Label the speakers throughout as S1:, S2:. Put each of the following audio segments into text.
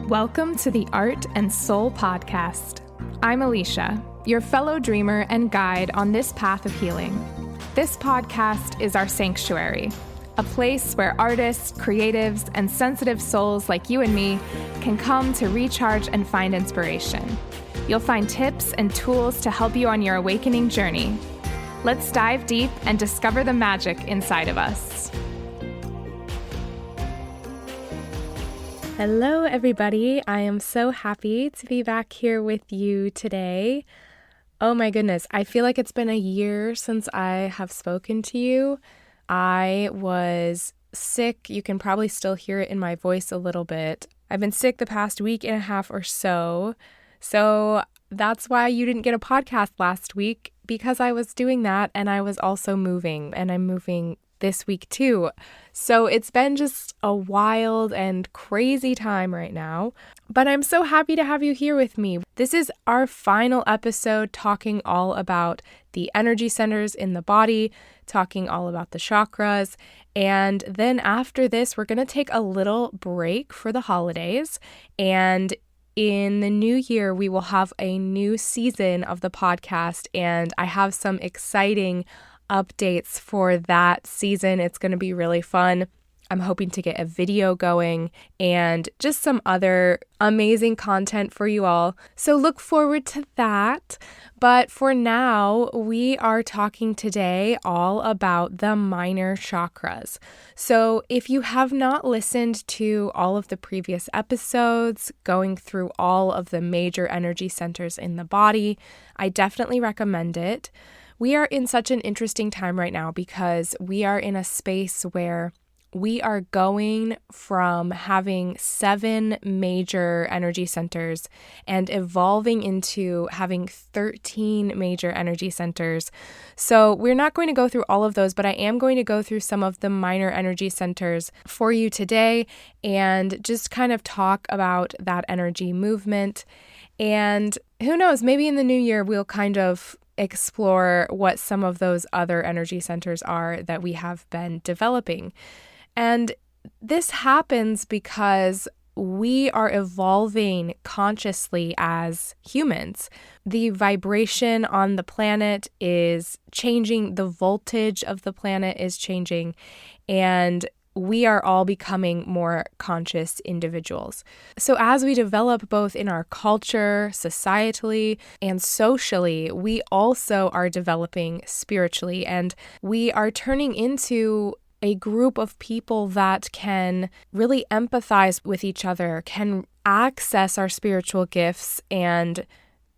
S1: Welcome to the Art and Soul Podcast. I'm Alicia, your fellow dreamer and guide on this path of healing. This podcast is our sanctuary, a place where artists, creatives, and sensitive souls like you and me can come to recharge and find inspiration. You'll find tips and tools to help you on your awakening journey. Let's dive deep and discover the magic inside of us. Hello, everybody. I am so happy to be back here with you today. Oh my goodness, I feel like it's been a year since I have spoken to you. I was sick. You can probably still hear it in my voice a little bit. I've been sick the past week and a half or so. So that's why you didn't get a podcast last week, because I was doing that and I was also moving, and I'm moving this week too. So it's been just a wild and crazy time right now, but I'm so happy to have you here with me. This is our final episode talking all about the energy centers in the body, talking all about the chakras. And then after this, we're going to take a little break for the holidays. And in the new year, we will have a new season of the podcast. And I have some exciting updates for that season. It's going to be really fun. I'm hoping to get a video going and just some other amazing content for you all. So look forward to that. But for now, we are talking today all about the minor chakras. So if you have not listened to all of the previous episodes, going through all of the major energy centers in the body, I definitely recommend it. We are in such an interesting time right now because we are in a space where we are going from having 7 major energy centers and evolving into having 13 major energy centers. So we're not going to go through all of those, but I am going to go through some of the minor energy centers for you today and just kind of talk about that energy movement. And who knows, maybe in the new year we'll kind of explore what some of those other energy centers are that we have been developing. And this happens because we are evolving consciously as humans. The vibration on the planet is changing, the voltage of the planet is changing, and we are all becoming more conscious individuals. So as we develop both in our culture, societally, and socially, we also are developing spiritually, and we are turning into a group of people that can really empathize with each other, can access our spiritual gifts and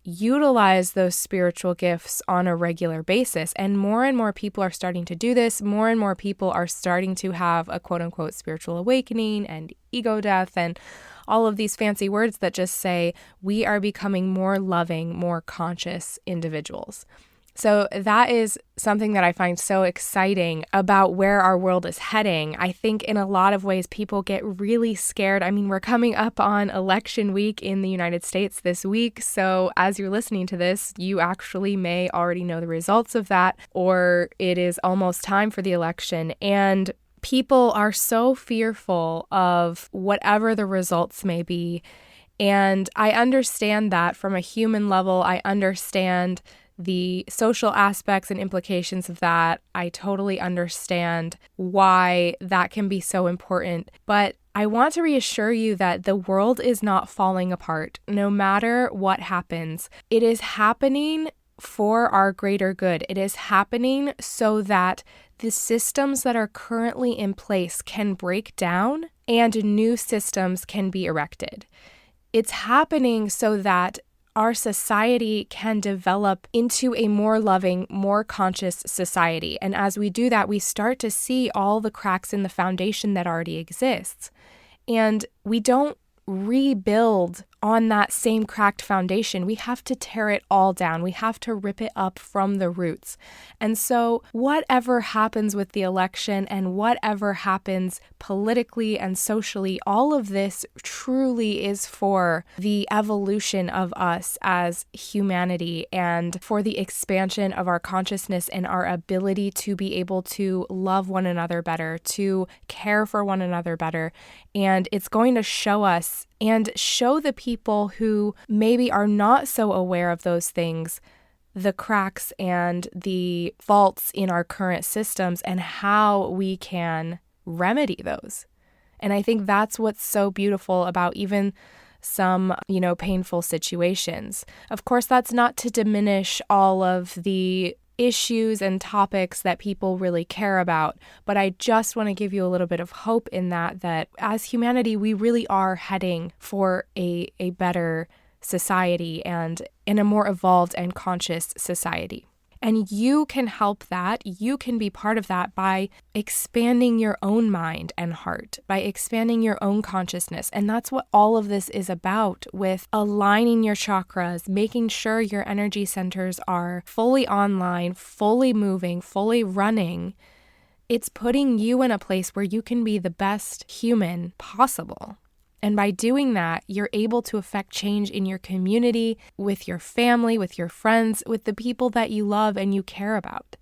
S1: utilize those spiritual gifts on a regular basis. And more people are starting to do this. More and more people are starting to have a quote unquote spiritual awakening and ego death and all of these fancy words that just say we are becoming more loving, more conscious individuals. So that is something that I find so exciting about where our world is heading. I think in a lot of ways, people get really scared. I mean, we're coming up on election week in the United States this week. So as you're listening to this, you actually may already know the results of that, or it is almost time for the election. And people are so fearful of whatever the results may be. And I understand that from a human level. I understand the social aspects and implications of that. I totally understand why that can be so important. But I want to reassure you that the world is not falling apart, no matter what happens. It is happening for our greater good. It is happening so that the systems that are currently in place can break down and new systems can be erected. It's happening so that our society can develop into a more loving, more conscious society. And as we do that, we start to see all the cracks in the foundation that already exists. And we don't rebuild on that same cracked foundation. We have to tear it all down. We have to rip it up from the roots. And so whatever happens with the election and whatever happens politically and socially, all of this truly is for the evolution of us as humanity and for the expansion of our consciousness and our ability to be able to love one another better, to care for one another better. And it's going to show us things and show the people who maybe are not so aware of those things the cracks and the faults in our current systems and how we can remedy those. And I think that's what's so beautiful about even some, painful situations. Of course, that's not to diminish all of the issues and topics that people really care about, but I just want to give you a little bit of hope in that as humanity, we really are heading for a better society and in a more evolved and conscious society. And you can help that. You can be part of that by expanding your own mind and heart, by expanding your own consciousness. And that's what all of this is about, with aligning your chakras, making sure your energy centers are fully online, fully moving, fully running. It's putting you in a place where you can be the best human possible. And by doing that, you're able to affect change in your community, with your family, with your friends, with the people that you love and you care about.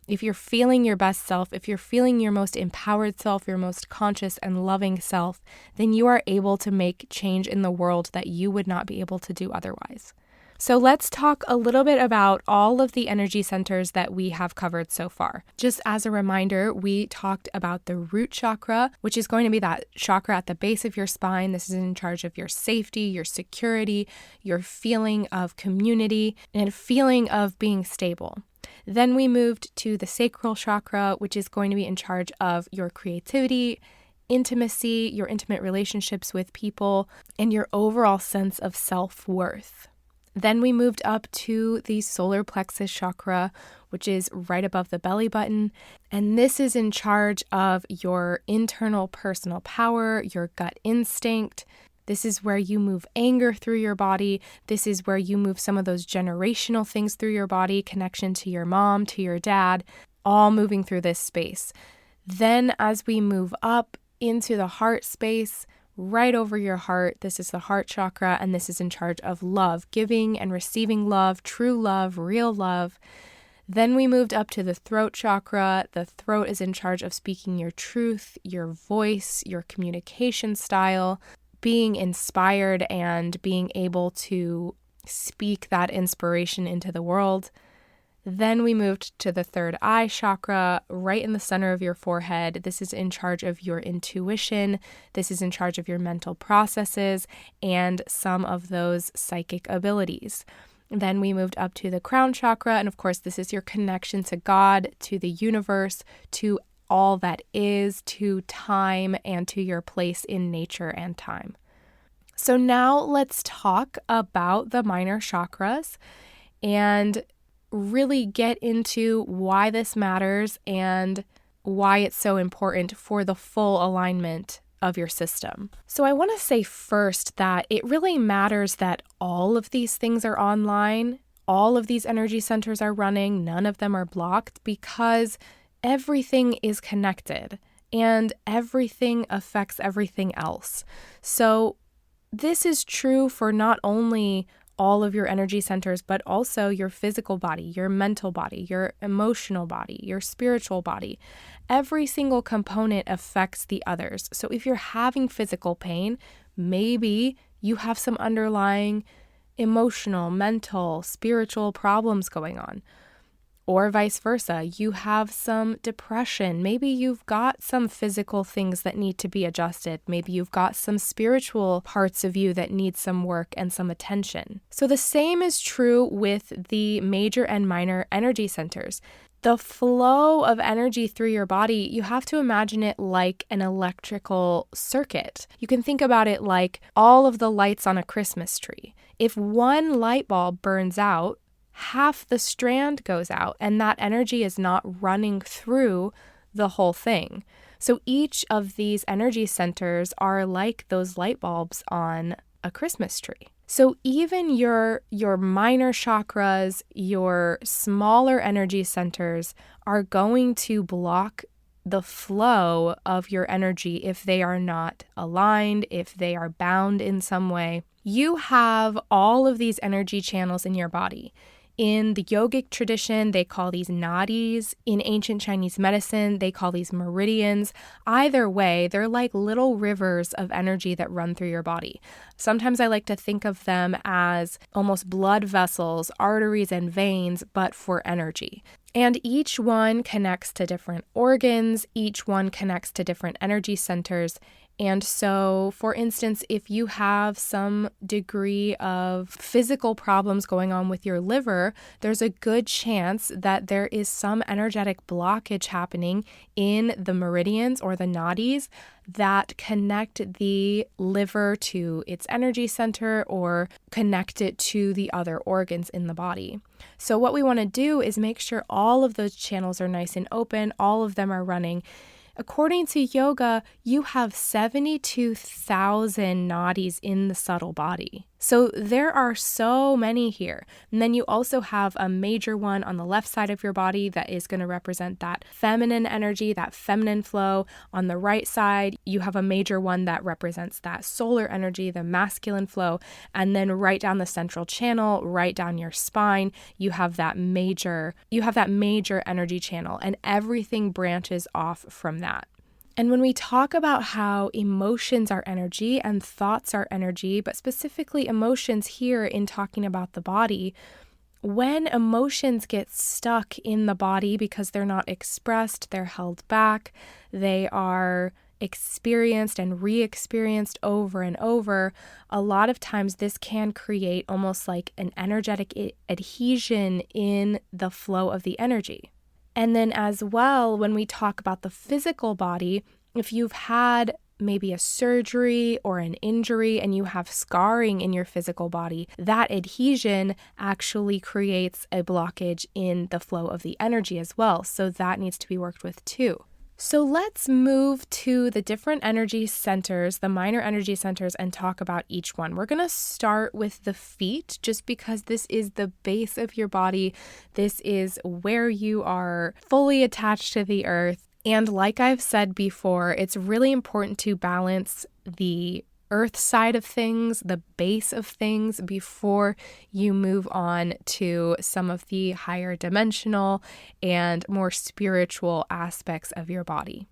S1: If you're feeling your best self, if you're feeling your most empowered self, your most conscious and loving self, then you are able to make change in the world that you would not be able to do otherwise. So let's talk a little bit about all of the energy centers that we have covered so far. Just as a reminder, we talked about the root chakra, which is going to be that chakra at the base of your spine. This is in charge of your safety, your security, your feeling of community, and feeling of being stable. Then we moved to the sacral chakra, which is going to be in charge of your creativity, intimacy, your intimate relationships with people, and your overall sense of self-worth. Then we moved up to the solar plexus chakra, which is right above the belly button. And this is in charge of your internal personal power, your gut instinct. This is where you move anger through your body. This is where you move some of those generational things through your body, connection to your mom, to your dad, all moving through this space. Then as we move up into the heart space, right over your heart, this is the heart chakra, and this is in charge of love, giving and receiving love, true love, real love. Then we moved up to the throat chakra. The throat is in charge of speaking your truth, your voice, your communication style, being inspired and being able to speak that inspiration into the world. Then we moved to the third eye chakra, right in the center of your forehead. This is in charge of your intuition. This is in charge of your mental processes and some of those psychic abilities. Then we moved up to the crown chakra. And of course, this is your connection to God, to the universe, to all that is, to time, and to your place in nature and time. So now let's talk about the minor chakras and really get into why this matters and why it's so important for the full alignment of your system. So I want to say first that it really matters that all of these things are online, all of these energy centers are running, none of them are blocked, because everything is connected and everything affects everything else. So this is true for not only all of your energy centers, but also your physical body, your mental body, your emotional body, your spiritual body. Every single component affects the others. So if you're having physical pain, maybe you have some underlying emotional, mental, spiritual problems going on. Or vice versa, you have some depression. Maybe you've got some physical things that need to be adjusted. Maybe you've got some spiritual parts of you that need some work and some attention. So the same is true with the major and minor energy centers. The flow of energy through your body, you have to imagine it like an electrical circuit. You can think about it like all of the lights on a Christmas tree. If one light bulb burns out, half the strand goes out, and that energy is not running through the whole thing. So each of these energy centers are like those light bulbs on a Christmas tree. So even your minor chakras, your smaller energy centers are going to block the flow of your energy if they are not aligned, if they are bound in some way. You have all of these energy channels in your body. In the yogic tradition, they call these nadis. In ancient Chinese medicine, they call these meridians. Either way, they're like little rivers of energy that run through your body. Sometimes I like to think of them as almost blood vessels, arteries, and veins, but for energy. And each one connects to different organs, each one connects to different energy centers. And so, for instance, if you have some degree of physical problems going on with your liver, there's a good chance that there is some energetic blockage happening in the meridians or the nadis that connect the liver to its energy center or connect it to the other organs in the body. So what we want to do is make sure all of those channels are nice and open, all of them are running. According to yoga, you have 72,000 nadis in the subtle body. So there are so many here. And then you also have a major one on the left side of your body that is going to represent that feminine energy, that feminine flow. On the right side, you have a major one that represents that solar energy, the masculine flow. And then right down the central channel, right down your spine, you have that major energy channel, and everything branches off from that. And when we talk about how emotions are energy and thoughts are energy, but specifically emotions here in talking about the body, when emotions get stuck in the body because they're not expressed, they're held back, they are experienced and re-experienced over and over, a lot of times this can create almost like an energetic adhesion in the flow of the energy. And then as well, when we talk about the physical body, if you've had maybe a surgery or an injury and you have scarring in your physical body, that adhesion actually creates a blockage in the flow of the energy as well. So that needs to be worked with too. So let's move to the different energy centers, the minor energy centers, and talk about each one. We're going to start with the feet just because this is the base of your body. This is where you are fully attached to the earth. And like I've said before, it's really important to balance the earth side of things, the base of things, before you move on to some of the higher dimensional and more spiritual aspects of your body.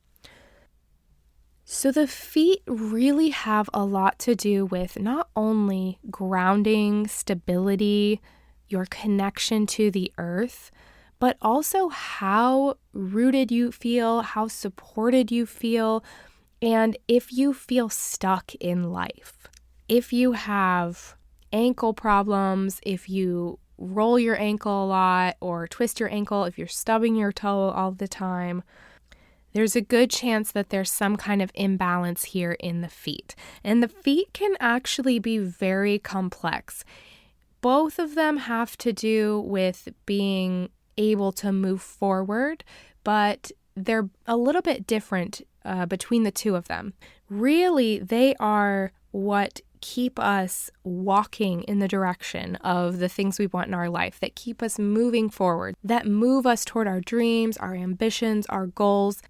S1: So the feet really have a lot to do with not only grounding, stability, your connection to the earth, but also how rooted you feel, how supported you feel, and if you feel stuck in life. If you have ankle problems, if you roll your ankle a lot or twist your ankle, if you're stubbing your toe all the time, there's a good chance that there's some kind of imbalance here in the feet. And the feet can actually be very complex. Both of them have to do with being able to move forward, but they're a little bit different between the two of them. Really, they are what keep us walking in the direction of the things we want in our life, that keep us moving forward, that move us toward our dreams, our ambitions, our goals.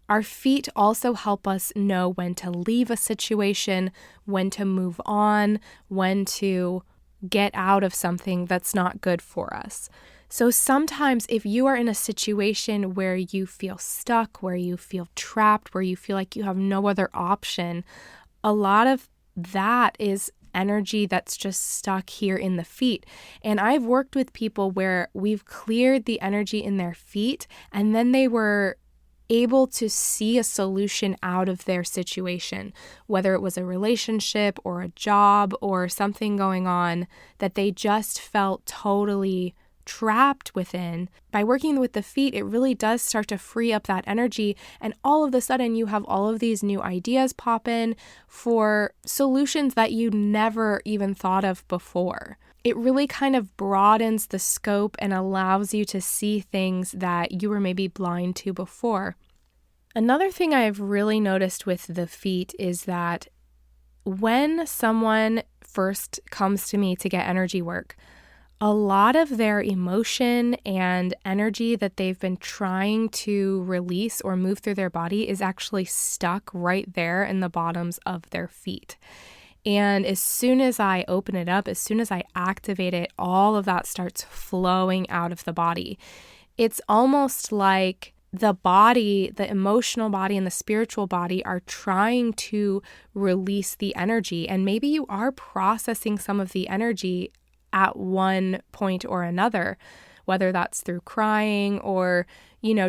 S1: Our feet also help us know when to leave a situation, when to move on, when to get out of something that's not good for us. So sometimes if you are in a situation where you feel stuck, where you feel trapped, where you feel like you have no other option, a lot of that is energy that's just stuck here in the feet. And I've worked with people where we've cleared the energy in their feet, and then they were able to see a solution out of their situation, whether it was a relationship or a job or something going on that they just felt totally trapped within. By working with the feet, it really does start to free up that energy, and all of a sudden you have all of these new ideas pop in for solutions that you never even thought of before. It really kind of broadens the scope and allows you to see things that you were maybe blind to before. Another thing I've really noticed with the feet is that when someone first comes to me to get energy work, a lot of their emotion and energy that they've been trying to release or move through their body is actually stuck right there in the bottoms of their feet. And as soon as I open it up, as soon as I activate it, all of that starts flowing out of the body. It's almost like the body, the emotional body and the spiritual body are trying to release the energy. And maybe you are processing some of the energy at one point or another, whether that's through crying or,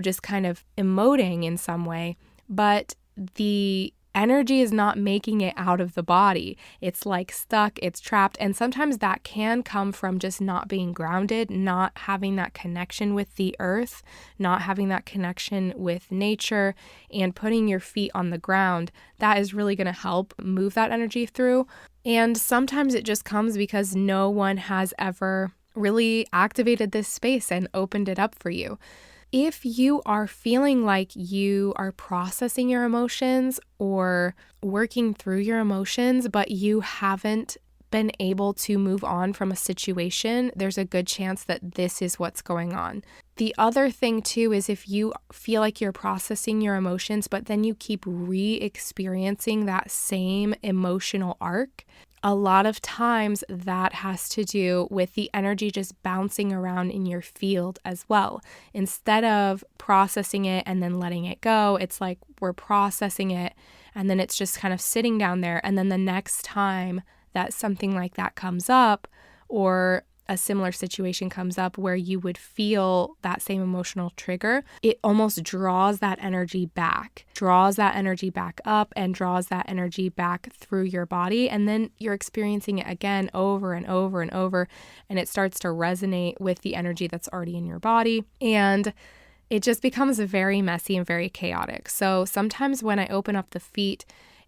S1: just kind of emoting in some way. But the energy is not making it out of the body. It's like stuck, it's trapped. And sometimes that can come from just not being grounded, not having that connection with the earth, not having that connection with nature, and putting your feet on the ground. That is really going to help move that energy through. And sometimes it just comes because no one has ever really activated this space and opened it up for you. If you are feeling like you are processing your emotions or working through your emotions, but you haven't been able to move on from a situation, there's a good chance that this is what's going on. The other thing too is if you feel like you're processing your emotions, but then you keep re-experiencing that same emotional arc, a lot of times that has to do with the energy just bouncing around in your field as well. Instead of processing it and then letting it go, it's like we're processing it and then it's just kind of sitting down there. And then the next time that something like that comes up or a similar situation comes up where you would feel that same emotional trigger, it almost draws that energy back up and draws that energy back through your body. And then you're experiencing it again over and over and over. And it starts to resonate with the energy that's already in your body. And it just becomes very messy and very chaotic. So sometimes when I open up the feet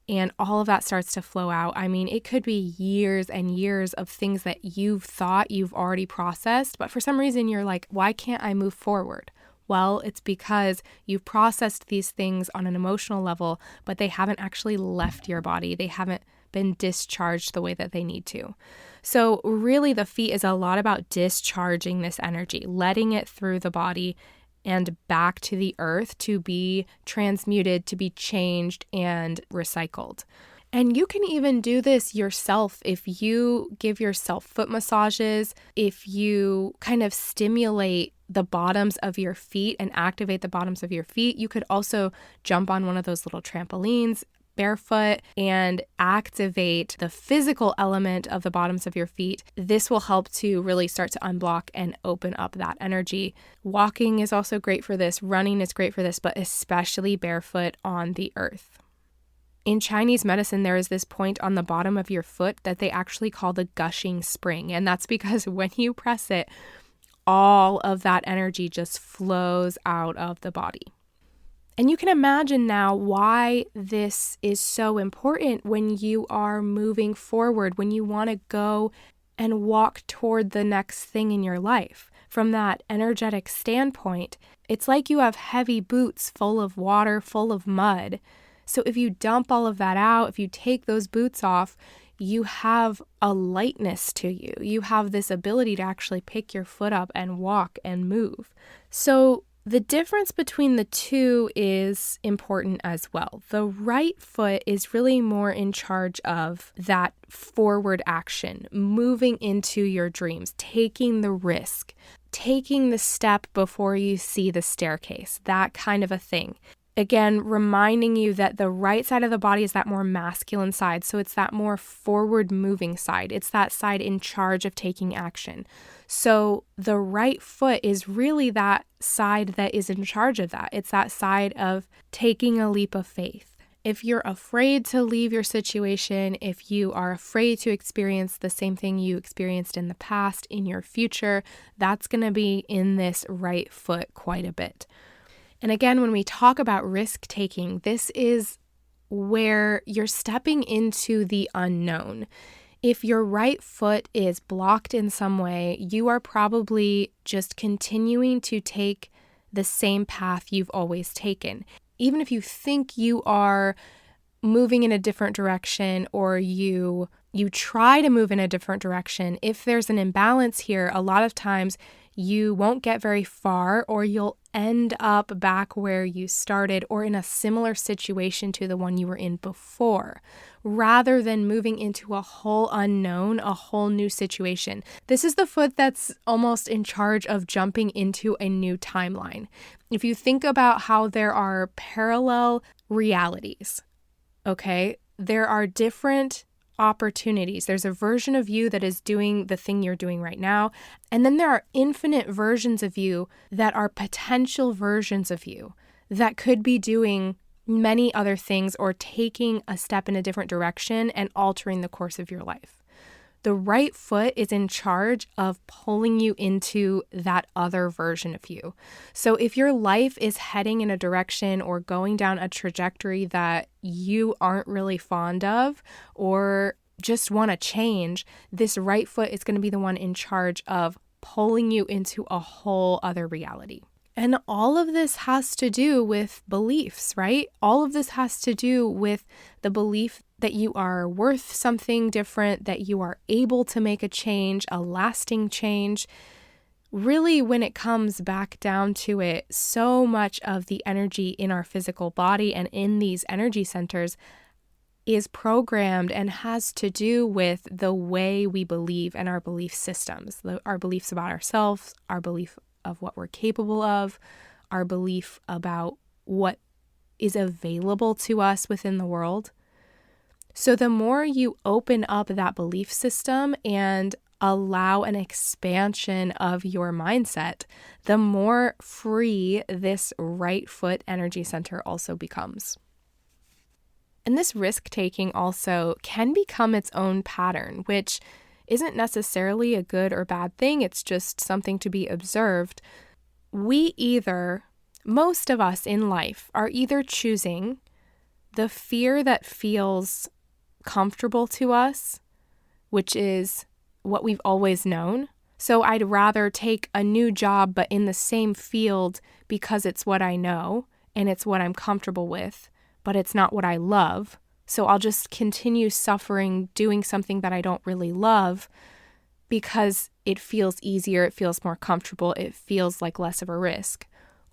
S1: and all of that starts to flow out, it could be years and years of things that you've thought you've already processed, but for some reason you're like, why can't I move forward? Well, it's because you've processed these things on an emotional level, but they haven't actually left your body. They haven't been discharged the way that they need to. So really the feet is a lot about discharging this energy, letting it through the body and back to the earth to be transmuted, to be changed and recycled. And you can even do this yourself if you give yourself foot massages, if you kind of stimulate the bottoms of your feet and activate the bottoms of your feet. You could also jump on one of those little trampolines barefoot and activate the physical element of the bottoms of your feet. This will help to really start to unblock and open up that energy. Walking is also great for this. Running is great for this, but especially barefoot on the earth. In Chinese medicine, there is this point on the bottom of your foot that they actually call the gushing spring. And that's because when you press it, all of that energy just flows out of the body. And you can imagine now why this is so important when you are moving forward, when you want to go and walk toward the next thing in your life. From that energetic standpoint, it's like you have heavy boots full of water, full of mud. So if you dump all of that out, if you take those boots off, you have a lightness to you. You have this ability to actually pick your foot up and walk and move. So the difference between the two is important as well. The right foot is really more in charge of that forward action, moving into your dreams, taking the risk, taking the step before you see the staircase, that kind of a thing. Again, reminding you that the right side of the body is that more masculine side. So it's that more forward moving side. It's that side in charge of taking action. So the right foot is really that side that is in charge of that. It's that side of taking a leap of faith. If you're afraid to leave your situation, if you are afraid to experience the same thing you experienced in the past, in your future, that's going to be in this right foot quite a bit. And again, when we talk about risk taking, this is where you're stepping into the unknown. If your right foot is blocked in some way, you are probably just continuing to take the same path you've always taken. Even if you think you are moving in a different direction or you try to move in a different direction, if there's an imbalance here, a lot of times you won't get very far, or you'll end up back where you started or in a similar situation to the one you were in before, rather than moving into a whole unknown, a whole new situation. This is the foot that's almost in charge of jumping into a new timeline. If you think about how there are parallel realities, okay, there are different opportunities. There's a version of you that is doing the thing you're doing right now. And then there are infinite versions of you that are potential versions of you that could be doing many other things or taking a step in a different direction and altering the course of your life. The right foot is in charge of pulling you into that other version of you. So if your life is heading in a direction or going down a trajectory that you aren't really fond of or just want to change, this right foot is going to be the one in charge of pulling you into a whole other reality. And all of this has to do with beliefs, right? All of this has to do with the belief that you are worth something different, that you are able to make a change, a lasting change. Really, when it comes back down to it, so much of the energy in our physical body and in these energy centers is programmed and has to do with the way we believe and our belief systems, our beliefs about ourselves, our belief of what we're capable of, our belief about what is available to us within the world. So the more you open up that belief system and allow an expansion of your mindset, the more free this right foot energy center also becomes. And this risk-taking also can become its own pattern, which isn't necessarily a good or bad thing. It's just something to be observed. Most of us in life are either choosing the fear that feels comfortable to us, which is what we've always known. So I'd rather take a new job, but in the same field because it's what I know and it's what I'm comfortable with, but it's not what I love. So I'll just continue suffering doing something that I don't really love because it feels easier, it feels more comfortable, it feels like less of a risk.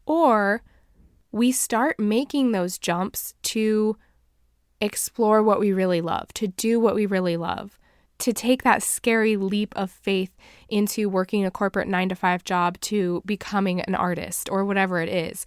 S1: Or we start making those jumps to explore what we really love, to do what we really love, to take that scary leap of faith into working a corporate 9-to-5 job to becoming an artist or whatever it is.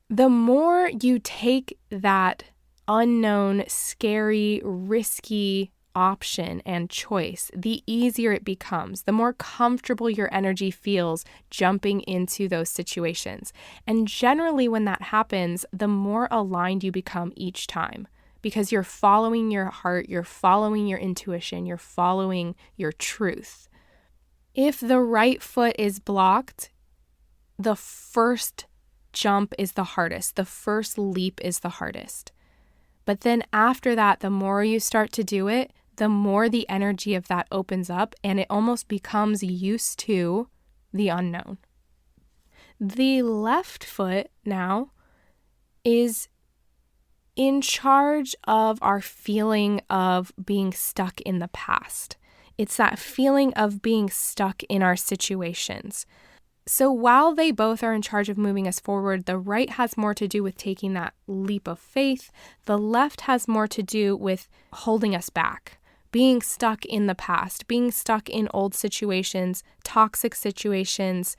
S1: The more you take that unknown, scary, risky option and choice, the easier it becomes, the more comfortable your energy feels jumping into those situations. And generally when that happens, the more aligned you become each time because you're following your heart, you're following your intuition, you're following your truth. If the right foot is blocked, the first jump is the hardest. The first leap is the hardest. But then after that, the more you start to do it, the more the energy of that opens up and it almost becomes used to the unknown. The left foot now is in charge of our feeling of being stuck in the past. It's that feeling of being stuck in our situations. So while they both are in charge of moving us forward, the right has more to do with taking that leap of faith. The left has more to do with holding us back, being stuck in the past, being stuck in old situations, toxic situations,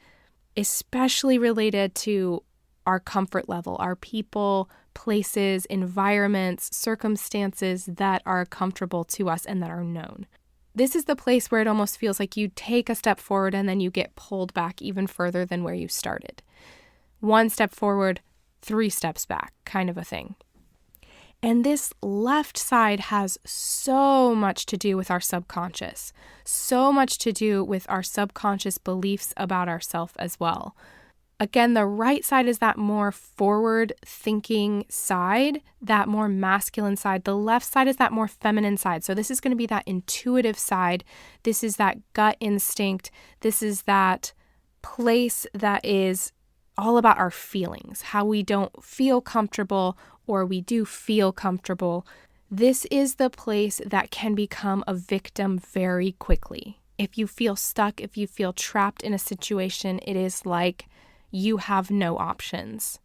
S1: especially related to our comfort level, our people, places, environments, circumstances that are comfortable to us and that are known. This is the place where it almost feels like you take a step forward and then you get pulled back even further than where you started. 1 step forward, 3 steps back, kind of a thing. And this left side has so much to do with our subconscious, so much to do with our subconscious beliefs about ourselves as well. Again, the right side is that more forward-thinking side, that more masculine side. The left side is that more feminine side. So this is going to be that intuitive side. This is that gut instinct. This is that place that is all about our feelings, how we don't feel comfortable or we do feel comfortable. This is the place that can become a victim very quickly. If you feel stuck, if you feel trapped in a situation, it is like you have no options.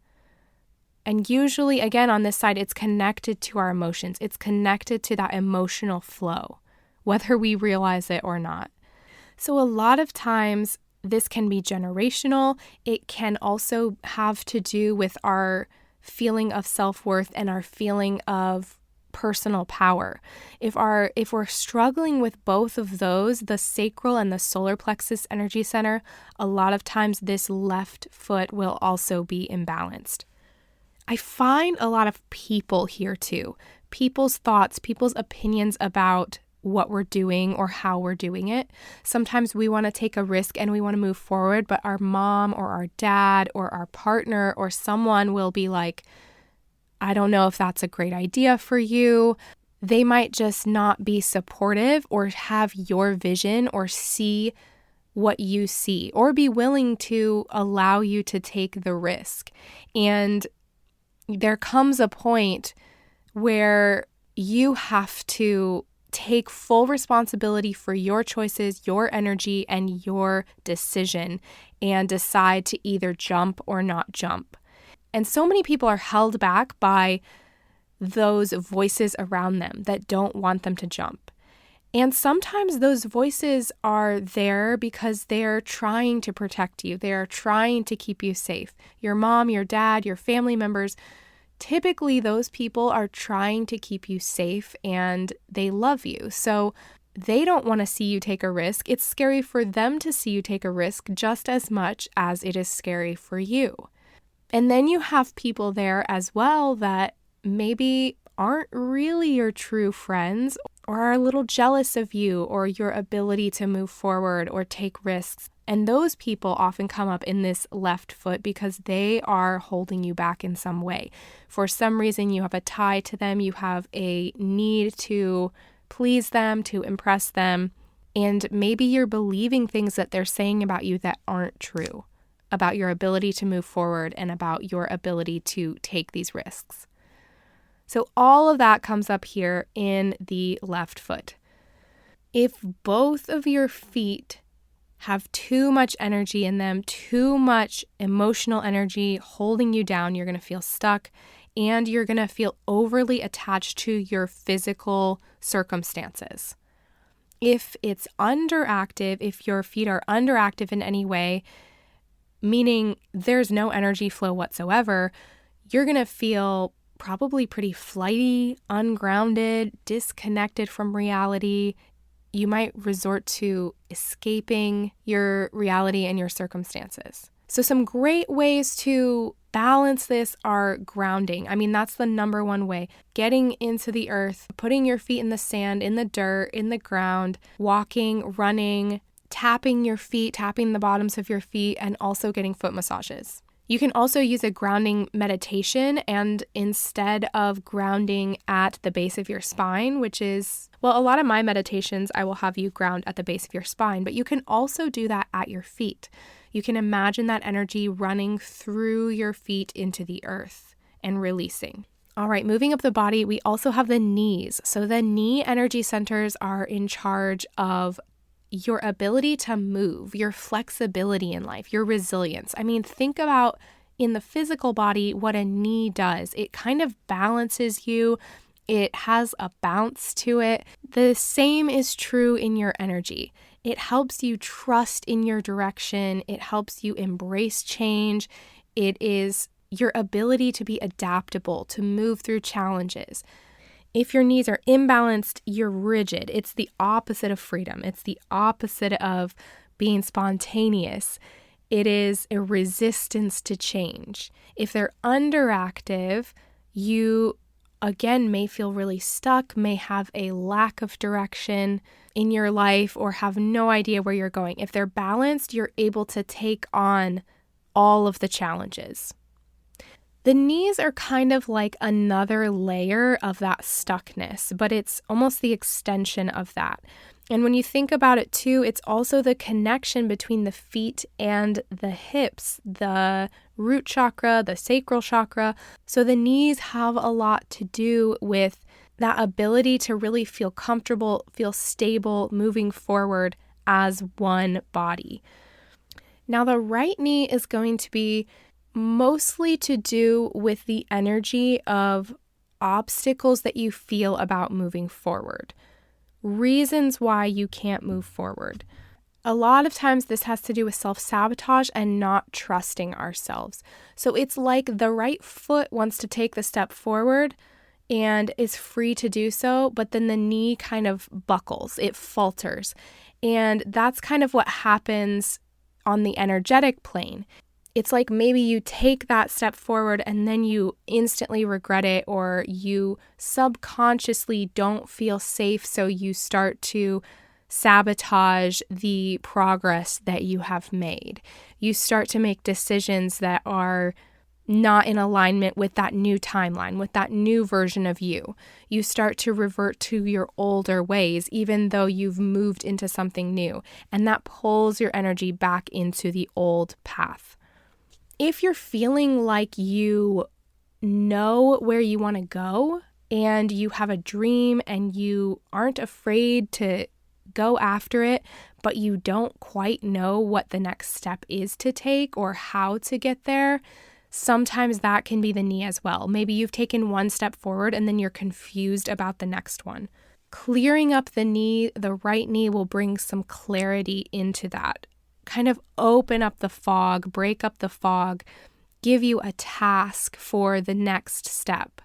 S1: And usually, again, on this side, it's connected to our emotions. It's connected to that emotional flow, whether we realize it or not. So a lot of times, this can be generational. It can also have to do with our feeling of self-worth and our feeling of personal power. If we're struggling with both of those, the sacral and the solar plexus energy center, a lot of times this left foot will also be imbalanced. I find a lot of people here too. People's thoughts, people's opinions about what we're doing or how we're doing it. Sometimes we want to take a risk and we want to move forward, but our mom or our dad or our partner or someone will be like, I don't know if that's a great idea for you. They might just not be supportive or have your vision or see what you see or be willing to allow you to take the risk. And there comes a point where you have to take full responsibility for your choices, your energy, and your decision, and decide to either jump or not jump. And so many people are held back by those voices around them that don't want them to jump. And sometimes those voices are there because they're trying to protect you. They're trying to keep you safe. Your mom, your dad, your family members, typically those people are trying to keep you safe and they love you. So they don't want to see you take a risk. It's scary for them to see you take a risk just as much as it is scary for you. And then you have people there as well that maybe aren't really your true friends or are a little jealous of you or your ability to move forward or take risks. And those people often come up in this left foot because they are holding you back in some way. For some reason, you have a tie to them. You have a need to please them, to impress them. And maybe you're believing things that they're saying about you that aren't true, about your ability to move forward and about your ability to take these risks. So all of that comes up here in the left foot. If both of your feet have too much energy in them, too much emotional energy holding you down, you're going to feel stuck and you're going to feel overly attached to your physical circumstances. If it's underactive, if your feet are underactive in any way, meaning there's no energy flow whatsoever, you're going to feel probably pretty flighty, ungrounded, disconnected from reality. You might resort to escaping your reality and your circumstances. So some great ways to balance this are grounding. I mean, that's the number one way. Getting into the earth, putting your feet in the sand, in the dirt, in the ground, walking, running, tapping your feet, tapping the bottoms of your feet, and also getting foot massages. You can also use a grounding meditation, and instead of grounding at the base of your spine, which is, well, a lot of my meditations, I will have you ground at the base of your spine, but you can also do that at your feet. You can imagine that energy running through your feet into the earth and releasing. All right, moving up the body, we also have the knees. So the knee energy centers are in charge of your ability to move, your flexibility in life, your resilience. I mean, think about in the physical body what a knee does. It kind of balances you. It has a bounce to it. The same is true in your energy. It helps you trust in your direction. It helps you embrace change. It is your ability to be adaptable, to move through challenges. If your knees are imbalanced, you're rigid. It's the opposite of freedom. It's the opposite of being spontaneous. It is a resistance to change. If they're underactive, you, again, may feel really stuck, may have a lack of direction in your life, or have no idea where you're going. If they're balanced, you're able to take on all of the challenges. The knees are kind of like another layer of that stuckness, but it's almost the extension of that. And when you think about it too, it's also the connection between the feet and the hips, the root chakra, the sacral chakra. So the knees have a lot to do with that ability to really feel comfortable, feel stable, moving forward as one body. Now, the right knee is going to be mostly to do with the energy of obstacles that you feel about moving forward, reasons why you can't move forward. A lot of times this has to do with self-sabotage and not trusting ourselves. So it's like the right foot wants to take the step forward and is free to do so, but then the knee kind of buckles, it falters. And that's kind of what happens on the energetic plane. It's like maybe you take that step forward and then you instantly regret it, or you subconsciously don't feel safe, so you start to sabotage the progress that you have made. You start to make decisions that are not in alignment with that new timeline, with that new version of you. You start to revert to your older ways, even though you've moved into something new, and that pulls your energy back into the old path. If you're feeling like you know where you want to go and you have a dream and you aren't afraid to go after it, but you don't quite know what the next step is to take or how to get there, sometimes that can be the knee as well. Maybe you've taken one step forward and then you're confused about the next one. Clearing up the knee, the right knee, will bring some clarity into that. Kind of open up the fog, break up the fog, give you a task for the next step.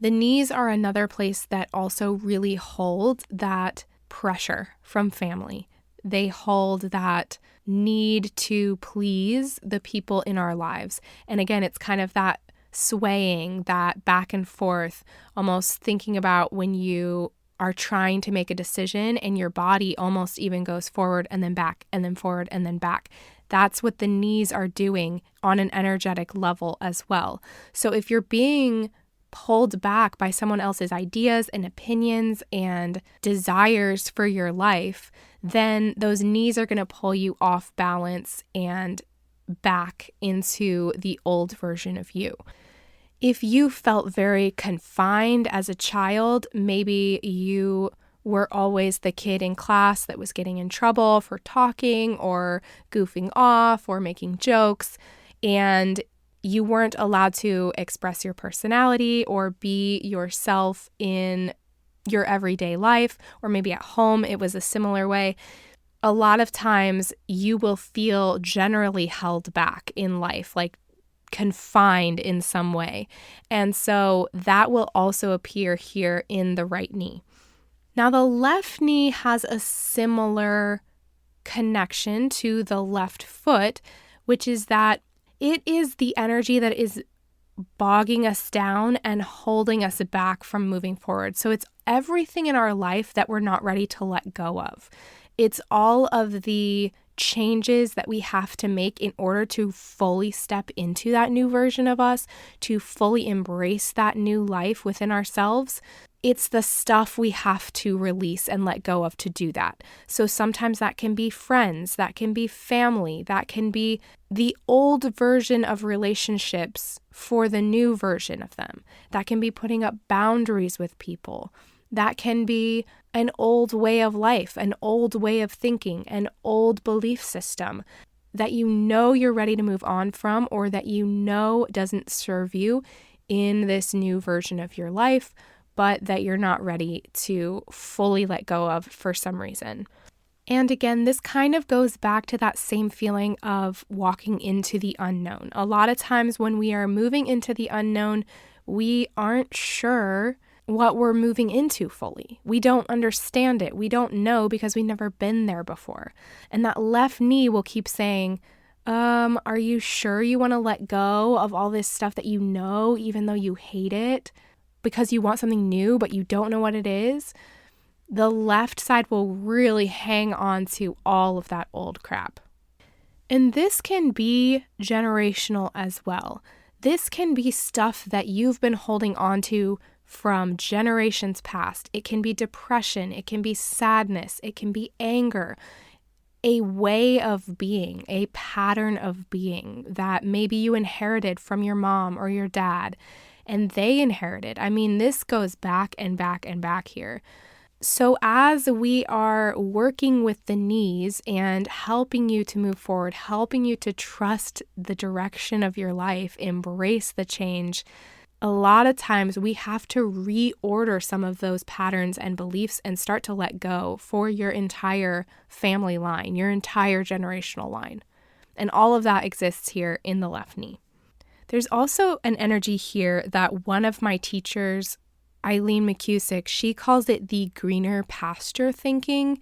S1: The knees are another place that also really hold that pressure from family. They hold that need to please the people in our lives. And again, it's kind of that swaying, that back and forth, almost thinking about when you are trying to make a decision and your body almost even goes forward and then back and then forward and then back. That's what the knees are doing on an energetic level as well. So if you're being pulled back by someone else's ideas and opinions and desires for your life, then those knees are going to pull you off balance and back into the old version of you. If you felt very confined as a child, maybe you were always the kid in class that was getting in trouble for talking or goofing off or making jokes, and you weren't allowed to express your personality or be yourself in your everyday life, or maybe at home it was a similar way. A lot of times you will feel generally held back in life, like confined in some way. And so that will also appear here in the right knee. Now, the left knee has a similar connection to the left foot, which is that it is the energy that is bogging us down and holding us back from moving forward. So it's everything in our life that we're not ready to let go of. It's all of the changes that we have to make in order to fully step into that new version of us, to fully embrace that new life within ourselves. It's the stuff we have to release and let go of to do that. So sometimes that can be friends, that can be family, that can be the old version of relationships for the new version of them. That can be putting up boundaries with people. That can be an old way of life, an old way of thinking, an old belief system that you know you're ready to move on from, or that you know doesn't serve you in this new version of your life, but that you're not ready to fully let go of for some reason. And again, this kind of goes back to that same feeling of walking into the unknown. A lot of times when we are moving into the unknown, we aren't sure what we're moving into fully. We don't understand it. We don't know because we've never been there before. And that left knee will keep saying, are you sure you want to let go of all this stuff that you know, even though you hate it? Because you want something new, but you don't know what it is. The left side will really hang on to all of that old crap. And this can be generational as well. This can be stuff that you've been holding on to from generations past. It can be depression, it can be sadness, it can be anger, a way of being, a pattern of being that maybe you inherited from your mom or your dad, and they inherited. I mean, this goes back and back and back here. So as we are working with the knees and helping you to move forward, helping you to trust the direction of your life, embrace the change, a lot of times we have to reorder some of those patterns and beliefs and start to let go for your entire family line, your entire generational line. And all of that exists here in the left knee. There's also an energy here that one of my teachers, Eileen McCusick, she calls it the greener pasture thinking,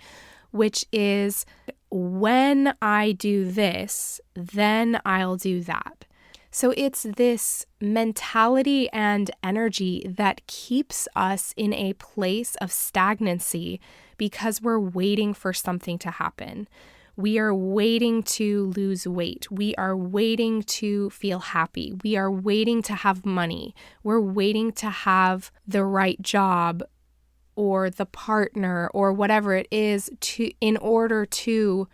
S1: which is when I do this, then I'll do that. So it's this mentality and energy that keeps us in a place of stagnancy because we're waiting for something to happen. We are waiting to lose weight. We are waiting to feel happy. We are waiting to have money. We're waiting to have the right job or the partner or whatever it is in order to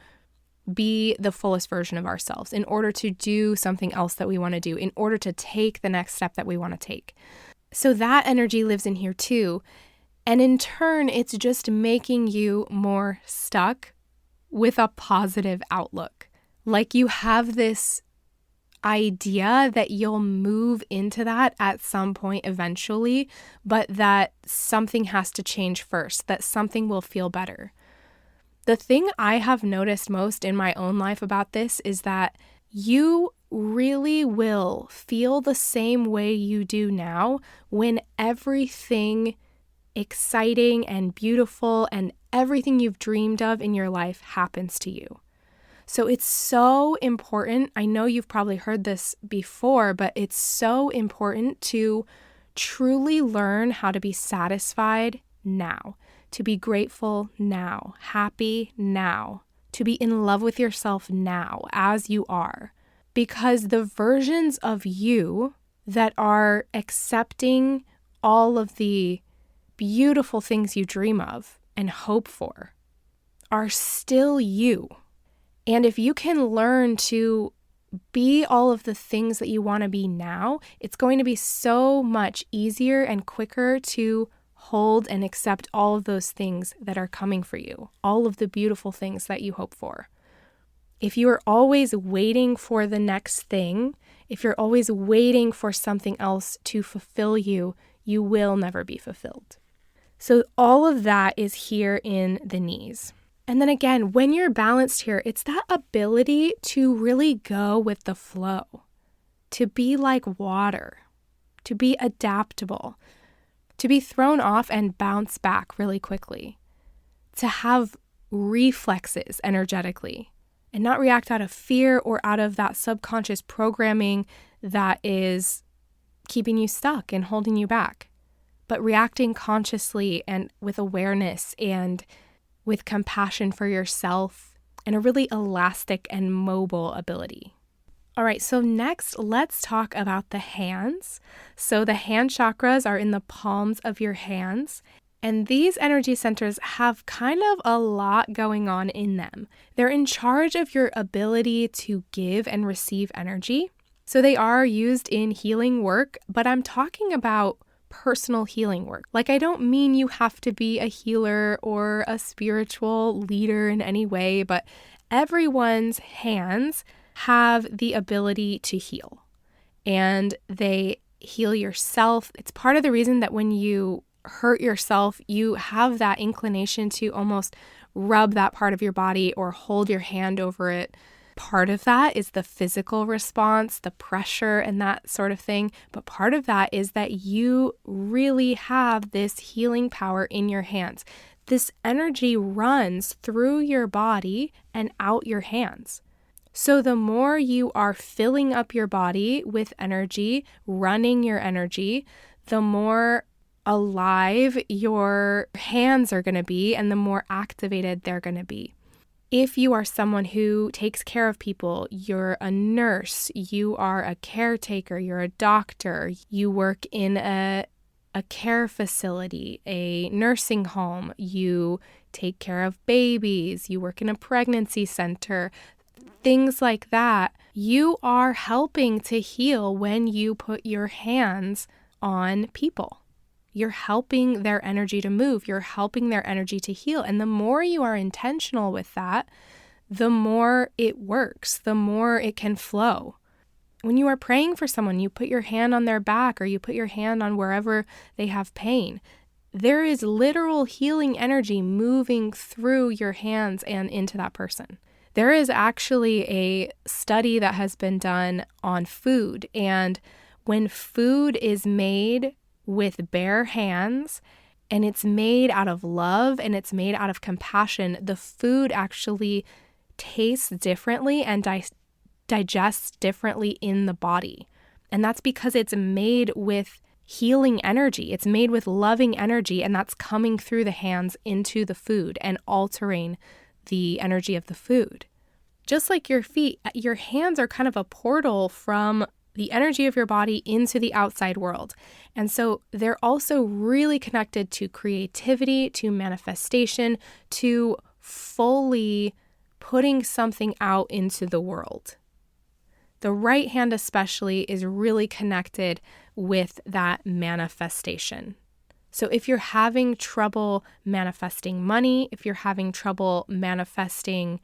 S1: be the fullest version of ourselves, in order to do something else that we want to do, in order to take the next step that we want to take. So that energy lives in here too. And in turn, it's just making you more stuck with a positive outlook. Like you have this idea that you'll move into that at some point eventually, but that something has to change first, that something will feel better. The thing I have noticed most in my own life about this is that you really will feel the same way you do now when everything exciting and beautiful and everything you've dreamed of in your life happens to you. So it's so important. I know you've probably heard this before, but it's so important to truly learn how to be satisfied now, to be grateful now, happy now, to be in love with yourself now as you are. Because the versions of you that are accepting all of the beautiful things you dream of and hope for are still you. And if you can learn to be all of the things that you want to be now, it's going to be so much easier and quicker to hold and accept all of those things that are coming for you, all of the beautiful things that you hope for. If you are always waiting for the next thing, if you're always waiting for something else to fulfill you, you will never be fulfilled. So all of that is here in the knees. And then again, when you're balanced here, it's that ability to really go with the flow, to be like water, to be adaptable, to be thrown off and bounce back really quickly, to have reflexes energetically and not react out of fear or out of that subconscious programming that is keeping you stuck and holding you back, but reacting consciously and with awareness and with compassion for yourself and a really elastic and mobile ability. All right, so next, let's talk about the hands. So the hand chakras are in the palms of your hands, and these energy centers have kind of a lot going on in them. They're in charge of your ability to give and receive energy. So they are used in healing work, but I'm talking about personal healing work. Like, I don't mean you have to be a healer or a spiritual leader in any way, but everyone's hands have the ability to heal, and they heal yourself. It's part of the reason that when you hurt yourself, you have that inclination to almost rub that part of your body or hold your hand over it. Part of that is the physical response, the pressure and that sort of thing. But part of that is that you really have this healing power in your hands. This energy runs through your body and out your hands. So the more you are filling up your body with energy, running your energy, the more alive your hands are going to be and the more activated they're going to be. If you are someone who takes care of people, you're a nurse, you are a caretaker, you're a doctor, you work in a care facility, a nursing home, you take care of babies, you work in a pregnancy center, things like that, you are helping to heal when you put your hands on people. you're helping their energy to move. You're helping their energy to heal. And the more you are intentional with that, the more it works, the more it can flow. When you are praying for someone, you put your hand on their back or you put your hand on wherever they have pain. There is literal healing energy moving through your hands and into that person. There is actually a study that has been done on food, and when food is made with bare hands and it's made out of love and it's made out of compassion, the food actually tastes differently and digests differently in the body. And that's because it's made with healing energy. It's made with loving energy, and that's coming through the hands into the food and altering the energy of the food. Just like your feet, your hands are kind of a portal from the energy of your body into the outside world. And so they're also really connected to creativity, to manifestation, to fully putting something out into the world. The right hand especially is really connected with that manifestation. So if you're having trouble manifesting money, if you're having trouble manifesting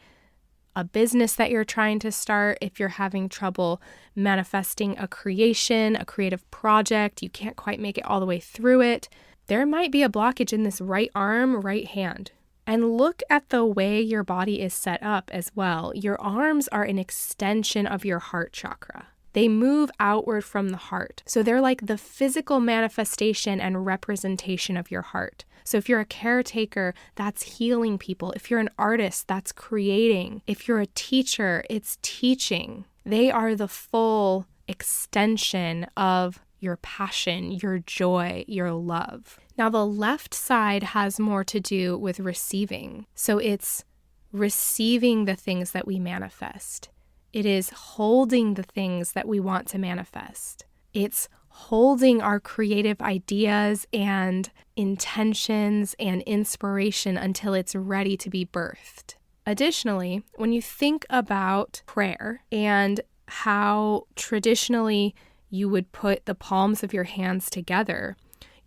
S1: a business that you're trying to start, if you're having trouble manifesting a creation, a creative project, you can't quite make it all the way through it, there might be a blockage in this right arm, right hand. And look at the way your body is set up as well. Your arms are an extension of your heart chakra. They move outward from the heart. So they're like the physical manifestation and representation of your heart. So if you're a caretaker, that's healing people. If you're an artist, that's creating. If you're a teacher, it's teaching. They are the full extension of your passion, your joy, your love. Now, the left side has more to do with receiving. So it's receiving the things that we manifest. It is holding the things that we want to manifest. It's holding our creative ideas and intentions and inspiration until it's ready to be birthed. Additionally, when you think about prayer and how traditionally you would put the palms of your hands together,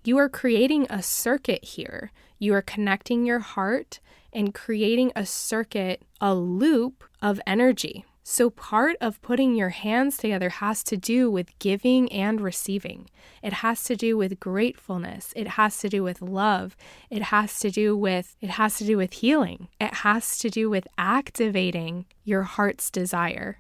S1: you are creating a circuit here. You are connecting your heart and creating a circuit, a loop of energy. So part of putting your hands together has to do with giving and receiving. It has to do with gratefulness. It has to do with love. It has to do with healing. It has to do with activating your heart's desire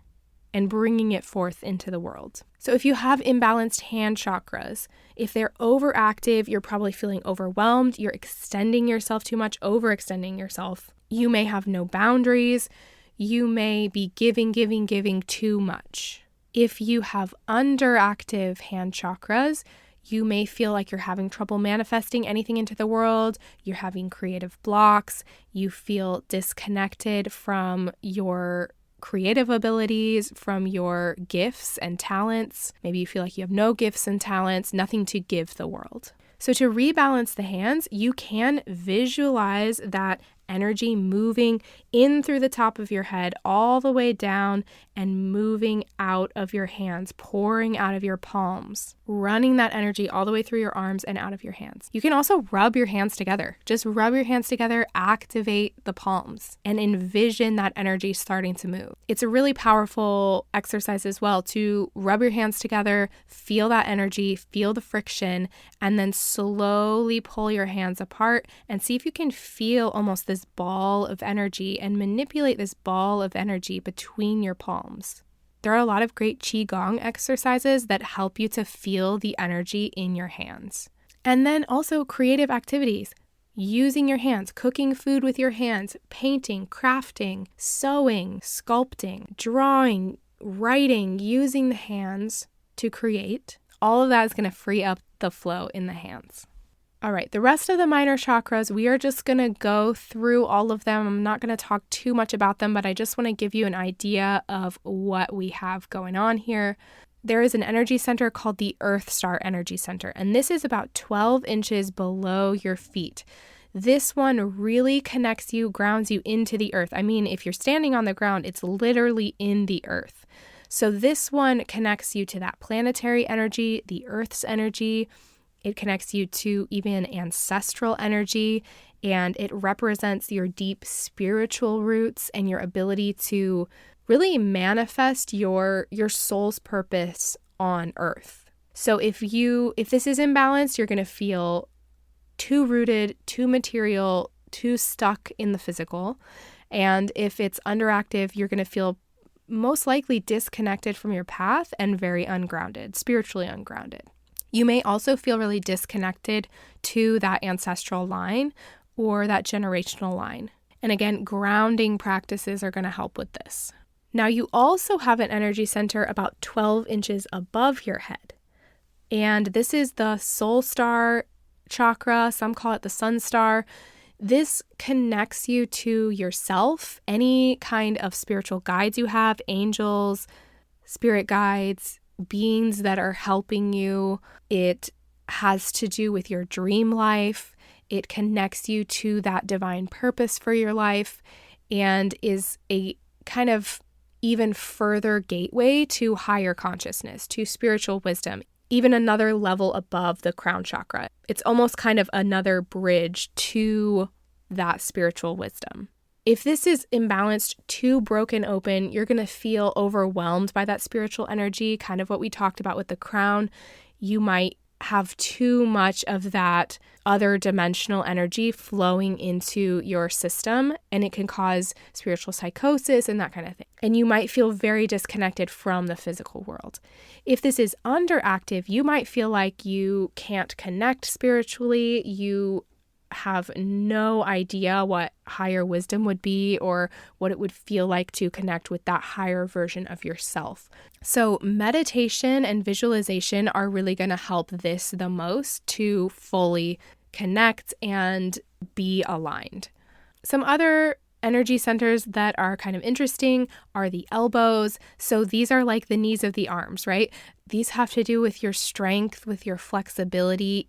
S1: and bringing it forth into the world. So if you have imbalanced hand chakras, if they're overactive, you're probably feeling overwhelmed, you're extending yourself too much, overextending yourself. You may have no boundaries. You may be giving too much. If you have underactive hand chakras, you may feel like you're having trouble manifesting anything into the world. You're having creative blocks. You feel disconnected from your creative abilities, from your gifts and talents. Maybe you feel like you have no gifts and talents, nothing to give the world. So to rebalance the hands, you can visualize that energy moving in through the top of your head, all the way down and moving out of your hands, pouring out of your palms, running that energy all the way through your arms and out of your hands. You can also rub your hands together. Just rub your hands together, activate the palms, and envision that energy starting to move. It's a really powerful exercise as well to rub your hands together, feel that energy, feel the friction, and then slowly pull your hands apart and see if you can feel almost this ball of energy and manipulate this ball of energy between your palms. There are a lot of great Qigong exercises that help you to feel the energy in your hands. And then also creative activities, using your hands, cooking food with your hands, painting, crafting, sewing, sculpting, drawing, writing, using the hands to create. All of that is going to free up the flow in the hands. All right, the rest of the minor chakras, we are just going to go through all of them. I'm not going to talk too much about them, but I just want to give you an idea of what we have going on here. There is an energy center called the Earth Star Energy Center, and this is about 12 inches below your feet. This one really connects you, grounds you into the earth. I mean, if you're standing on the ground, it's literally in the earth. So this one connects you to that planetary energy, the Earth's energy. It connects you to even ancestral energy, and it represents your deep spiritual roots and your ability to really manifest your soul's purpose on earth. So if this is imbalanced, you're going to feel too rooted, too material, too stuck in the physical. And if it's underactive, you're going to feel most likely disconnected from your path and very ungrounded, spiritually ungrounded. You may also feel really disconnected to that ancestral line or that generational line. And again, grounding practices are going to help with this. Now, you also have an energy center about 12 inches above your head. And this is the soul star chakra. Some call it the sun star. This connects you to yourself, any kind of spiritual guides you have, angels, spirit guides, beings that are helping you. It has to do with your dream life. It connects you to that divine purpose for your life and is a kind of even further gateway to higher consciousness, to spiritual wisdom, even another level above the crown chakra. It's almost kind of another bridge to that spiritual wisdom. If this is imbalanced, too broken open, you're going to feel overwhelmed by that spiritual energy, kind of what we talked about with the crown. You might have too much of that other dimensional energy flowing into your system, and it can cause spiritual psychosis and that kind of thing. And you might feel very disconnected from the physical world. If this is underactive, you might feel like you can't connect spiritually. You have no idea what higher wisdom would be or what it would feel like to connect with that higher version of yourself. So meditation and visualization are really going to help this the most to fully connect and be aligned. Some other energy centers that are kind of interesting are the elbows. So these are like the knees of the arms, right? These have to do with your strength, with your flexibility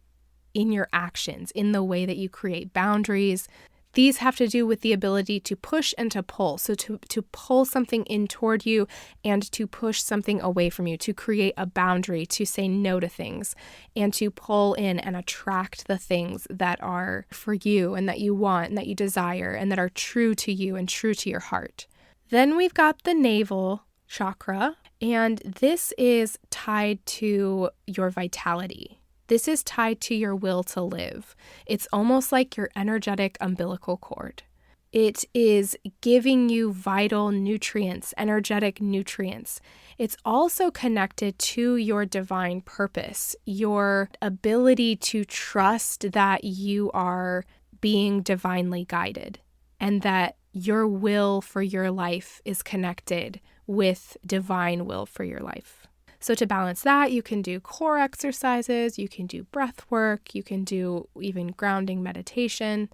S1: in your actions, in the way that you create boundaries. These have to do with the ability to push and to pull. So to pull something in toward you and to push something away from you, to create a boundary, to say no to things, and to pull in and attract the things that are for you and that you want and that you desire and that are true to you and true to your heart. Then we've got the navel chakra, and this is tied to your vitality. This is tied to your will to live. It's almost like your energetic umbilical cord. It is giving you vital nutrients, energetic nutrients. It's also connected to your divine purpose, your ability to trust that you are being divinely guided and that your will for your life is connected with divine will for your life. So to balance that, you can do core exercises, you can do breath work, you can do even grounding meditation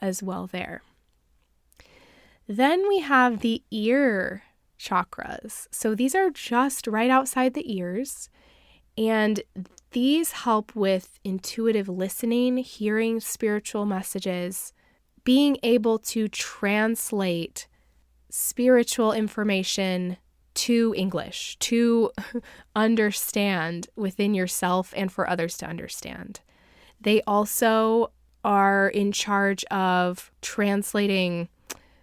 S1: as well there. Then we have the ear chakras. So these are just right outside the ears, and these help with intuitive listening, hearing spiritual messages, being able to translate spiritual information to English, to understand within yourself and for others to understand. They also are in charge of translating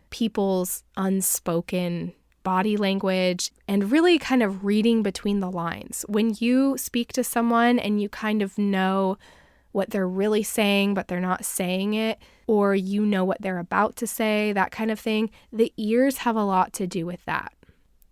S1: people's unspoken body language and really kind of reading between the lines. When you speak to someone and you kind of know what they're really saying, but they're not saying it, or you know what they're about to say, that kind of thing, the ears have a lot to do with that.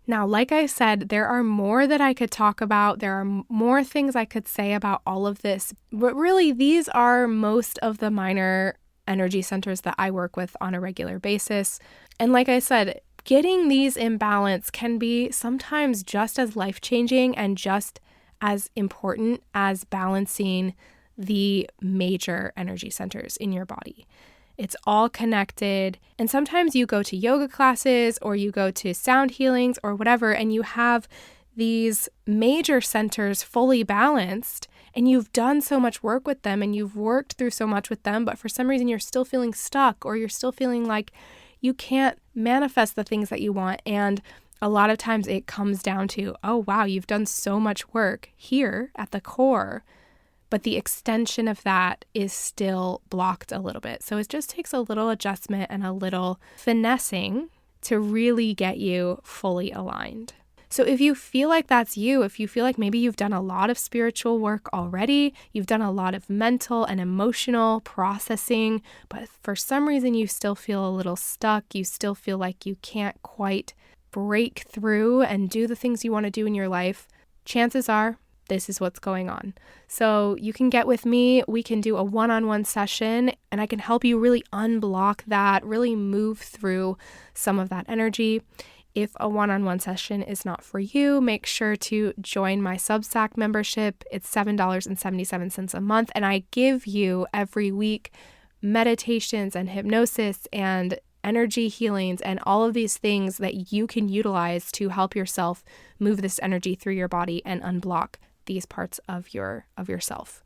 S1: Now, like I said, there are more that I could talk about. There are more things I could say about all of this. But really, these are most of the minor energy centers that I work with on a regular basis. And like I said, getting these in balance can be sometimes just as life-changing and just as important as balancing the major energy centers in your body. It's all connected. And sometimes you go to yoga classes or you go to sound healings or whatever, and you have these major centers fully balanced, and you've done so much work with them and you've worked through so much with them, but for some reason you're still feeling stuck or you're still feeling like you can't manifest the things that you want. And a lot of times it comes down to, oh, wow, you've done so much work here at the core, but the extension of that is still blocked a little bit. So it just takes a little adjustment and a little finessing to really get you fully aligned. So if you feel like that's you, if you feel like maybe you've done a lot of spiritual work already, you've done a lot of mental and emotional processing, but for some reason you still feel a little stuck, you still feel like you can't quite break through and do the things you want to do in your life, chances are this is what's going on. So you can get with me, we can do a one-on-one session, and I can help you really unblock that, really move through some of that energy. If a one-on-one session is not for you, make sure to join my Substack membership. It's $7.77 a month, and I give you every week meditations and hypnosis and energy healings and all of these things that you can utilize to help yourself move this energy through your body and unblock these parts of yourself.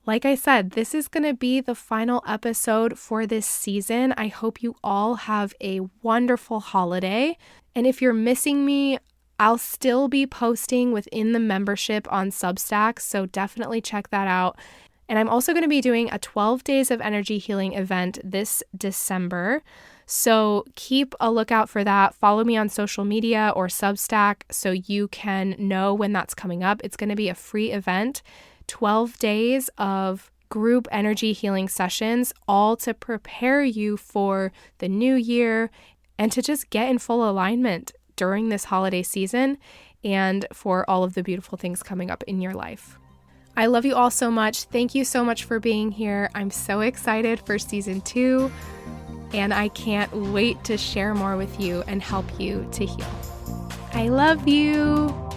S1: Like I said, this is going to be the final episode for this season. I hope you all have a wonderful holiday. And if you're missing me, I'll still be posting within the membership on Substack, so definitely check that out. And I'm also going to be doing a 12 days of energy healing event this December. So keep a lookout for that. Follow me on social media or Substack so you can know when that's coming up. It's going to be a free event, 12 days of group energy healing sessions, all to prepare you for the new year and to just get in full alignment during this holiday season and for all of the beautiful things coming up in your life. I love you all so much. Thank you so much for being here. I'm so excited for season 2, and I can't wait to share more with you and help you to heal. I love you.